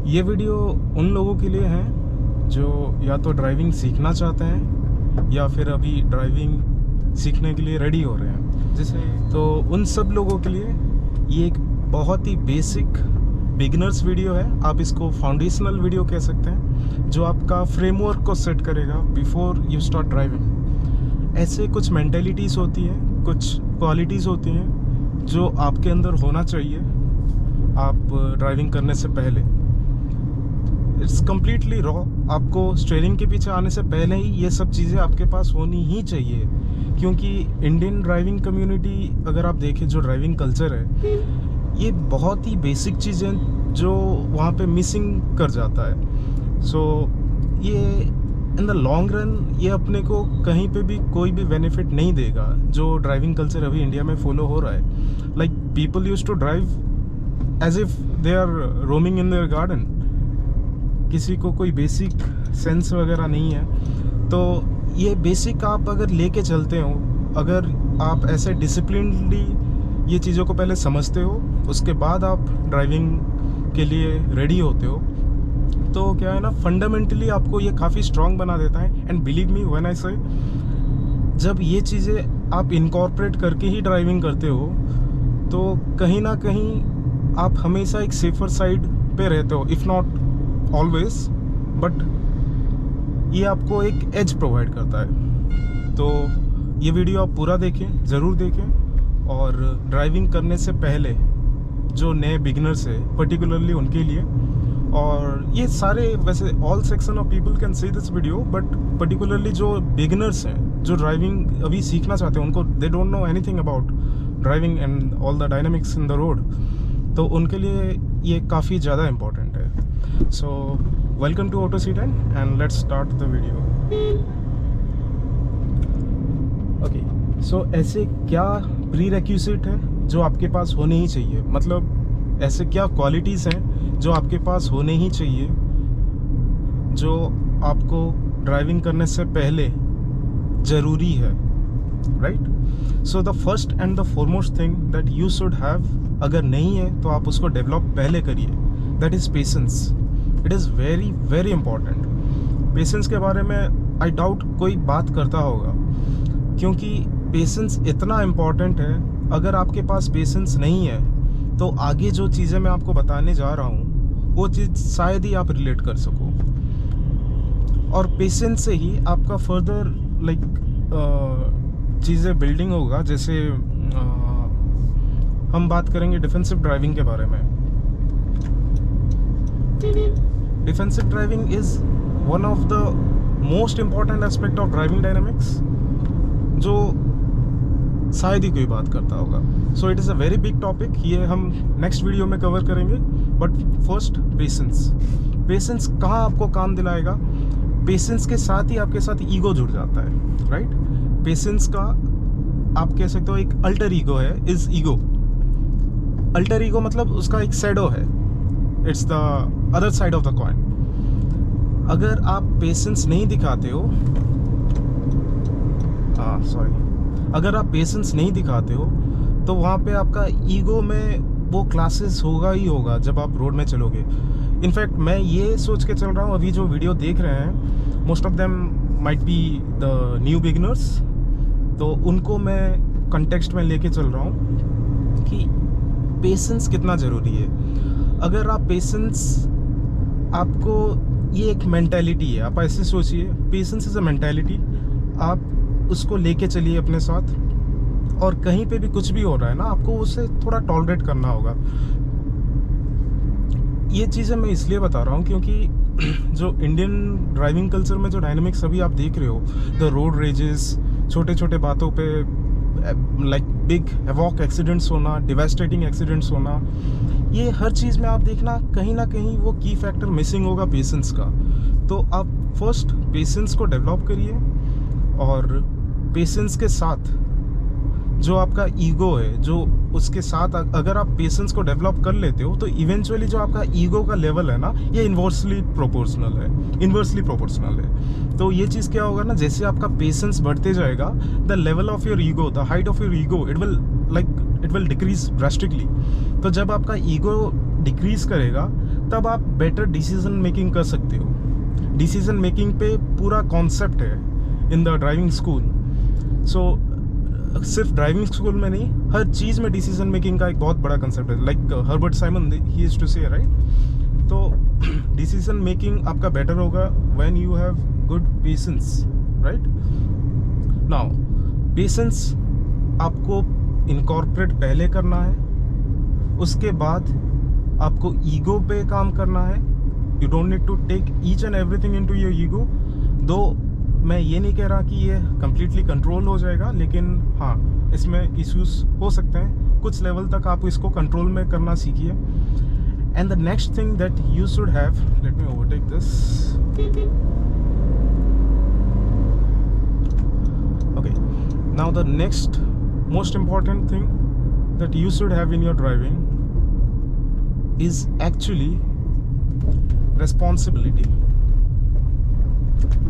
ये वीडियो उन लोगों के लिए है जो या तो ड्राइविंग सीखना चाहते हैं या फिर अभी ड्राइविंग सीखने के लिए रेडी हो रहे हैं। जैसे तो उन सब लोगों के लिए ये एक बहुत ही बेसिक बिगिनर्स वीडियो है। आप इसको फाउंडेशनल वीडियो कह सकते हैं, जो आपका फ्रेमवर्क को सेट करेगा बिफोर यू स्टार्ट ड्राइविंग। ऐसे कुछ मेंटेलिटीज़ होती हैं, कुछ क्वालिटीज़ होती हैं जो आपके अंदर होना चाहिए आप ड्राइविंग करने से पहले। It's completely raw. आपको स्टीयरिंग के पीछे आने से पहले ही ये सब चीज़ें आपके पास होनी ही चाहिए, क्योंकि इंडियन ड्राइविंग कम्युनिटी अगर आप देखें, जो ड्राइविंग कल्चर है, ये बहुत ही बेसिक चीज़ें जो वहाँ पे मिसिंग कर जाता है। सो ये इन द लॉन्ग रन ये अपने को कहीं पे भी कोई भी बेनिफिट नहीं देगा। जो ड्राइविंग कल्चर अभी इंडिया में फॉलो हो रहा है, like people use to drive as if they are roaming in their garden. किसी को कोई बेसिक सेंस वगैरह नहीं है। तो ये बेसिक आप अगर लेके चलते हो, अगर आप ऐसे डिसिप्लिनली ये चीज़ों को पहले समझते हो, उसके बाद आप ड्राइविंग के लिए रेडी होते हो, तो क्या है ना, फंडामेंटली आपको ये काफ़ी स्ट्रांग बना देता है। And believe me when I से, जब ये चीज़ें आप इनकॉर्पोरेट करके ही ड्राइविंग करते हो, तो कहीं ना कहीं आप हमेशा एक सेफर साइड पे रहते हो, इफ़ नॉट ऑलवेज, बट ये आपको एक एज प्रोवाइड करता है। तो ये वीडियो आप पूरा देखें, ज़रूर देखें। और ड्राइविंग करने से पहले जो नए बिगिनर्स है, पर्टिकुलरली उनके लिए, और ये सारे वैसे all section of people can see this video, but particularly जो बिगिनर्स हैं, जो ड्राइविंग अभी सीखना चाहते हैं, उनको they don't know anything about driving and all the dynamics in the road, तो उनके लिए ये काफ़ी ज़्यादा इम्पोर्टेंट है। So welcome to AutoCTN and let's start the video. Okay, so ऐसे क्या प्रीरेक्विजिट है जो आपके पास होने ही चाहिए, मतलब ऐसे क्या क्वालिटीज़ हैं जो आपके पास होने ही चाहिए, जो आपको ड्राइविंग करने से पहले ज़रूरी है, right? So the first and the foremost thing that you should have, अगर नहीं है तो आप उसको डेवलप पहले करिए, that is patience. It is very very important. Patience के बारे में आई डाउट कोई बात करता होगा, क्योंकि पेशेंस इतना इम्पॉर्टेंट है। अगर आपके पास पेशेंस नहीं है तो आगे जो चीज़ें मैं आपको बताने जा रहा हूँ वो चीज़ शायद ही आप रिलेट कर सको। और पेशेंस से ही आपका फर्दर चीज़ें बिल्डिंग होगा। जैसे हम बात करेंगे डिफेंसिव ड्राइविंग के बारे में। Defensive driving is one of the most important aspect of driving dynamics, जो शायद ही कोई बात करता होगा। So it is a very big topic, ये हम नेक्स्ट वीडियो में कवर करेंगे। But first, patience. पेशेंस कहाँ आपको काम दिलाएगा? पेशेंस के साथ ही आपके साथ ईगो जुड़ जाता है, राइट? पेशेंस का आप कह सकते हो एक अल्टर ईगो है, इज ईगो। अल्टर ईगो मतलब उसका एक शैडो है, it's the other side of the coin. अगर आप पेशेंस नहीं दिखाते हो, अगर आप पेशेंस नहीं दिखाते हो तो वहाँ पे आपका ईगो में वो क्लासेस होगा ही होगा जब आप रोड में चलोगे। इनफैक्ट मैं ये सोच के चल रहा हूँ, अभी जो वीडियो देख रहे हैं, most of them might be the new beginners, तो उनको मैं कंटेक्स्ट में लेके चल रहा हूँ कि पेशेंस कितना ज़रूरी है। अगर आप पेशेंस, आपको ये एक मेंटालिटी है, आप ऐसे सोचिए, पेशेंस इज़ अ मेंटालिटी। आप उसको लेके चलिए अपने साथ, और कहीं पे भी कुछ भी हो रहा है ना, आपको उसे थोड़ा टॉलरेट करना होगा। ये चीज़ें मैं इसलिए बता रहा हूँ क्योंकि जो इंडियन ड्राइविंग कल्चर में जो डायनामिक्स अभी आप देख रहे हो, द रोड रेजेस, छोटे छोटे बातों पे लाइक बिग हैवॉक एक्सीडेंट्स होना, डिवास्टेटिंग एक्सीडेंट्स होना, ये हर चीज़ में आप देखना कहीं ना कहीं वो की फैक्टर मिसिंग होगा पेशेंस का। तो आप फर्स्ट पेशेंस को डेवलप करिए, और पेशेंस के साथ जो आपका ईगो है, जो उसके साथ अगर आप पेशेंस को डेवलप कर लेते हो, तो इवेंचुअली जो आपका ईगो का लेवल है ना, ये इन्वर्सली प्रोपोर्शनल है। तो ये चीज़ क्या होगा ना, जैसे आपका पेशेंस बढ़ते जाएगा, the level of your ego, the height of your ego, it will decrease drastically. तो जब आपका ईगो डिक्रीज करेगा तब आप बेटर डिसीजन मेकिंग कर सकते हो। डिसीजन मेकिंग पे पूरा कॉन्सेप्ट है इन द ड्राइविंग स्कूल। सो सिर्फ ड्राइविंग स्कूल में नहीं, हर चीज़ में डिसीजन मेकिंग का एक बहुत बड़ा कंसेप्ट है। Like Herbert Simon he used to say, right? तो डिसीजन मेकिंग आपका बेटर होगा when you have good patience, right? Now patience आपको इनकॉर्पोरेट पहले करना है, उसके बाद आपको ईगो पे काम करना है। You don't need to take each and everything into your ego. दो मैं ये नहीं कह रहा कि ये कम्प्लीटली कंट्रोल हो जाएगा, लेकिन हाँ, इसमें इश्यूज हो सकते हैं। कुछ लेवल तक आप इसको कंट्रोल में करना सीखिए। And the next thing that you should have, late me overtake this, okay, now the next most important thing that you should have in your driving is actually responsibility.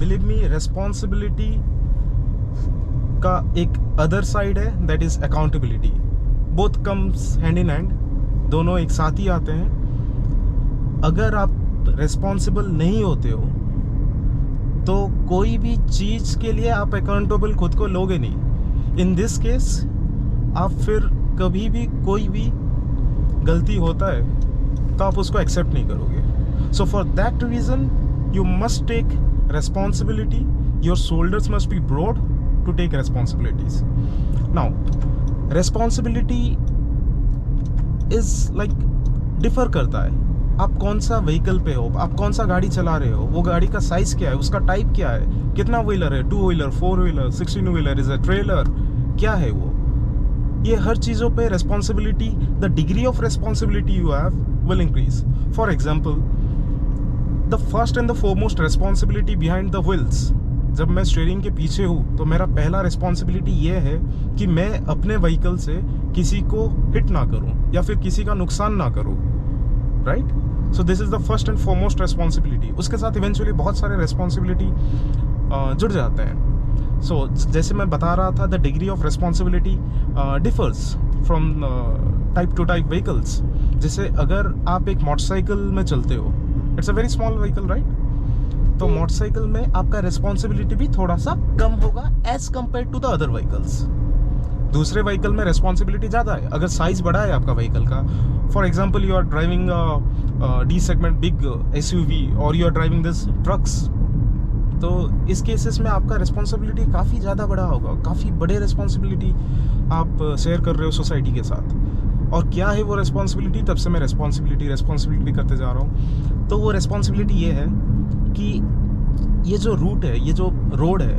Believe me, responsibility का एक other side है, that is accountability. Both comes hand in hand, दोनों एक साथ ही आते हैं। अगर आप responsible नहीं होते हो तो कोई भी चीज़ के लिए आप accountable खुद को लोगे नहीं। In this case आप फिर कभी भी कोई भी गलती होता है तो आप उसको एक्सेप्ट नहीं करोगे। So for that reason you must take responsibility, your shoulders must be broad to take responsibilities. Now responsibility is like differ करता है, आप कौन सा व्हीकल पे हो, आप कौन सा गाड़ी चला रहे हो, वो गाड़ी का साइज़ क्या है, उसका टाइप क्या है, कितना व्हीलर है, 2 wheeler, 4 wheeler, 16 wheeler, is a trailer, क्या है वो। ये हर चीज़ों पे responsibility, the degree of responsibility you have will increase. For example, the first and the foremost responsibility behind the wheels, जब मैं स्टीयरिंग के पीछे हूँ तो मेरा पहला रेस्पॉन्सिबिलिटी ये है कि मैं अपने व्हीकल से किसी को हिट ना करूँ या फिर किसी का नुकसान ना करूँ, right? So this is the first and foremost responsibility. उसके साथ इवेंचुअली बहुत सारे रेस्पॉन्सिबिलिटी जुड़ जाते हैं। सो जैसे मैं बता रहा था, the degree of responsibility differs from type to type vehicles. जैसे अगर आप एक मोटरसाइकिल में चलते हो, it's a very small vehicle, right? तो मोटरसाइकिल में आपका रिस्पॉन्सिबिलिटी भी थोड़ा सा कम होगा as compare to the other vehicles. दूसरे व्हीकल में रिस्पॉन्सिबिलिटी ज़्यादा है अगर साइज़ बड़ा है आपका व्हीकल का। For example, you are driving D segment big SUV और you are driving this trucks, तो इस केसेस में आपका रिस्पॉन्सिबिलिटी काफ़ी ज़्यादा बड़ा होगा, काफ़ी बड़े रिस्पॉन्सिबिलिटी आप शेयर कर रहे हो सोसाइटी के साथ। और क्या है वो रिस्पॉन्सिबिलिटी? तब से मैं रिस्पॉन्सिबिलिटी करते जा रहा हूँ। तो वो रिस्पॉन्सिबिलिटी ये है कि ये जो रूट है, ये जो रोड है,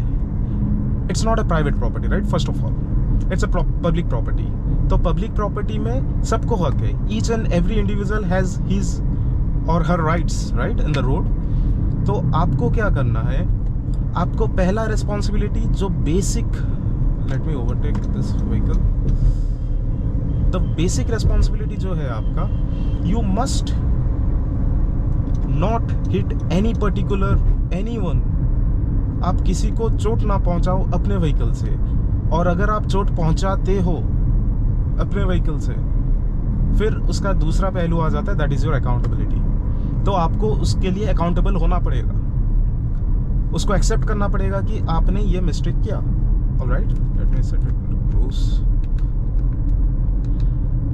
it's not a private property, right? First of all, it's a public property. तो पब्लिक प्रॉपर्टी में सबको हक है। Each and every individual has his or her rights, right, in the road. तो आपको क्या करना है, आपको पहला रिस्पॉन्सिबिलिटी जो basic, let me overtake this vehicle, the basic responsibility जो है आपका, you must not hit any particular anyone. आप किसी को चोट ना पहुंचाओ अपने व्हीकल से, और अगर आप चोट पहुंचाते हो अपने व्हीकल से, फिर उसका दूसरा पहलू आ जाता है, दैट इज़ योर अकाउंटेबिलिटी। तो आपको उसके लिए अकाउंटेबल होना पड़ेगा, उसको एक्सेप्ट करना पड़ेगा कि आपने ये मिस्टेक किया। Alright, let me set it to cruise.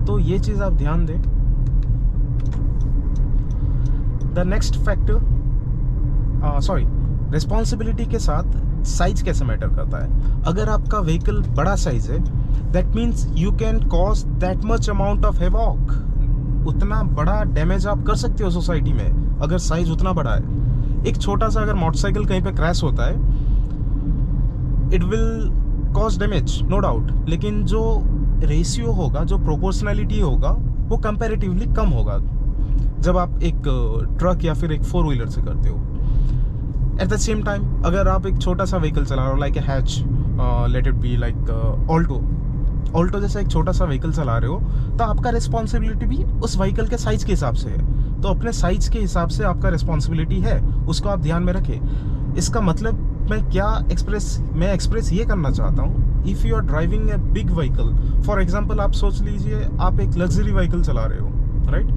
तो ये चीज़ आप ध्यान दें। द नेक्स्ट फैक्टर, रिस्पॉन्सिबिलिटी के साथ साइज कैसे मैटर करता है। अगर आपका व्हीकल बड़ा साइज है, that means you can cause that much amount of havoc. उतना बड़ा डैमेज आप कर सकते हो सोसाइटी में अगर साइज उतना बड़ा है। एक छोटा सा अगर मोटरसाइकिल कहीं पे क्रैश होता है, it will cause damage, no doubt, लेकिन जो रेशियो होगा, जो प्रोपोर्शनैलिटी होगा, वो कंपैरेटिवली कम होगा जब आप एक ट्रक या फिर एक 4 व्हीलर से करते हो। एट द सेम टाइम, अगर आप एक छोटा सा व्हीकल चला रहे हो, like a hatch, let it be like Alto जैसा एक छोटा सा व्हीकल चला रहे हो, तो आपका रिस्पॉन्सिबिलिटी भी उस व्हीकल के साइज के हिसाब से है। तो अपने साइज के हिसाब से आपका रिस्पॉन्सिबिलिटी है, उसको आप ध्यान में रखें। इसका मतलब मैं एक्सप्रेस ये करना चाहता हूँ, if you are driving a big vehicle, for example आप सोच लीजिए आप एक लग्जरी व्हीकल चला रहे हो, राइट?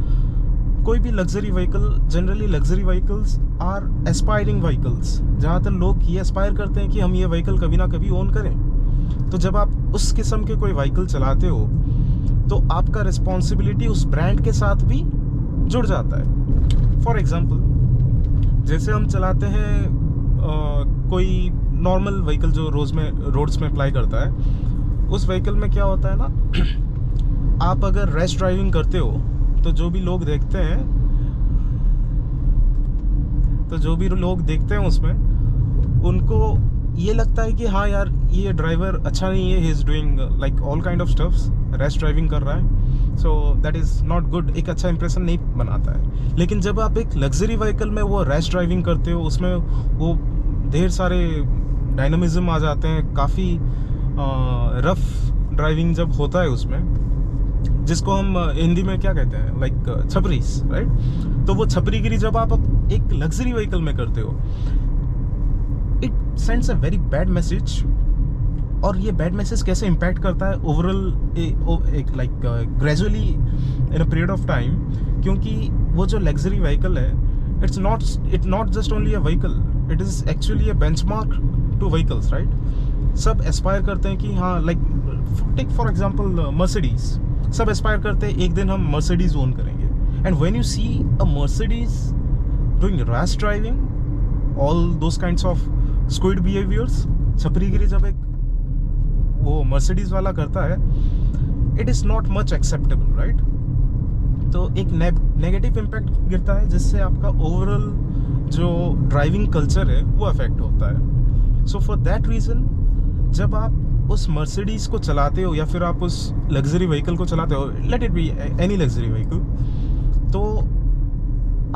कोई भी luxury vehicle, generally luxury vehicles are aspiring vehicles. ज़्यादातर लोग ये एस्पायर करते हैं कि हम ये व्हीकल कभी ना कभी ओन करें। तो जब आप उस किस्म के कोई व्हीकल चलाते हो तो आपका रिस्पॉन्सिबिलिटी उस ब्रांड के साथ भी जुड़ जाता है। फॉर एग्जांपल, जैसे हम चलाते हैं कोई नॉर्मल व्हीकल जो रोड्स में अप्लाई करता है, उस व्हीकल में क्या होता है ना, आप अगर रैश ड्राइविंग करते हो तो जो भी लोग देखते हैं उसमें उनको ये लगता है कि हाँ यार, ये ड्राइवर अच्छा नहीं है, he is doing like all kind of stuffs, rash driving कर रहा है, so that is not good, एक अच्छा इंप्रेशन नहीं बनाता है। लेकिन जब आप एक लग्जरी व्हीकल में वो रैश ड्राइविंग करते हो, उसमें वो ढेर सारे डायनामिज्म आ जाते हैं, काफ़ी रफ ड्राइविंग जब होता है उसमें, जिसको हम हिंदी में क्या कहते हैं, लाइक छपरीस, राइट। तो वो छपरीगिरी जब आप एक लग्जरी व्हीकल में करते हो, it sends a very bad message. और ये बैड मैसेज कैसे इम्पैक्ट करता है ओवरऑल, एक like gradually in a period of time, क्योंकि वो जो लग्जरी व्हीकल है, it's not just only a vehicle, it is actually a benchmark to vehicles, right. सब एस्पायर करते हैं कि हाँ, like take for example Mercedes, सब एस्पायर करते हैं एक दिन हम मर्सिडीज ओन करेंगे। And when you see a Mercedes doing rash driving, all those kinds of squid behaviours, छपरीगिरी जब एक वो मर्सिडीज वाला करता है, it is not much acceptable, right. तो एक नेगेटिव इम्पैक्ट गिरता है, जिससे आपका ओवरऑल जो ड्राइविंग कल्चर है वो अफेक्ट होता है। सो फॉर दैट रीज़न, जब आप उस मर्सिडीज़ को चलाते हो या फिर आप उस लग्जरी व्हीकल को चलाते हो, let it be any luxury vehicle, तो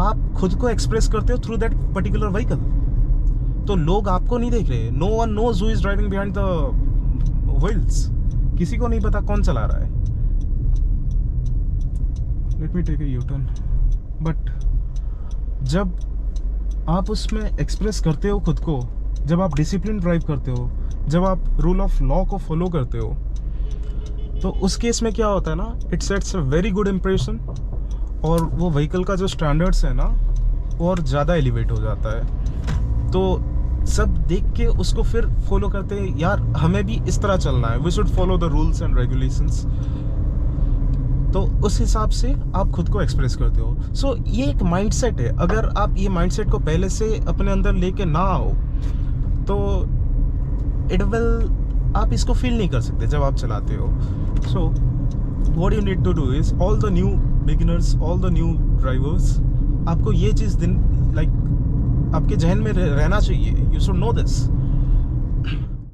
आप खुद को एक्सप्रेस करते हो थ्रू दैट पर्टिकुलर व्हीकल। तो लोग आपको नहीं देख रहे, no one knows who is driving behind the wheels, किसी को नहीं पता कौन चला रहा है। Let me take a U turn. But जब आप उसमें एक्सप्रेस करते हो खुद को, जब आप डिसिप्लिन ड्राइव करते हो, जब आप रूल ऑफ लॉ को फॉलो करते हो, तो उस केस में क्या होता है ना, it sets a very good impression, और वो व्हीकल का जो स्टैंडर्ड्स है ना, और ज़्यादा एलिवेट हो जाता है। तो सब देख के उसको फिर फॉलो करते हैं, यार हमें भी इस तरह चलना है, we should follow the rules and regulations. तो उस हिसाब से आप खुद को एक्सप्रेस करते हो। सो ये एक माइंडसेट है, अगर आप ये माइंडसेट को पहले से अपने अंदर लेके ना आओ तो इट विल, आप इसको फील नहीं कर सकते जब आप चलाते हो। So what you need to do is, all the new beginners, all the new drivers, आपको ये चीज़ लाइक आपके जहन में रहना चाहिए, यू शुड नो दिस।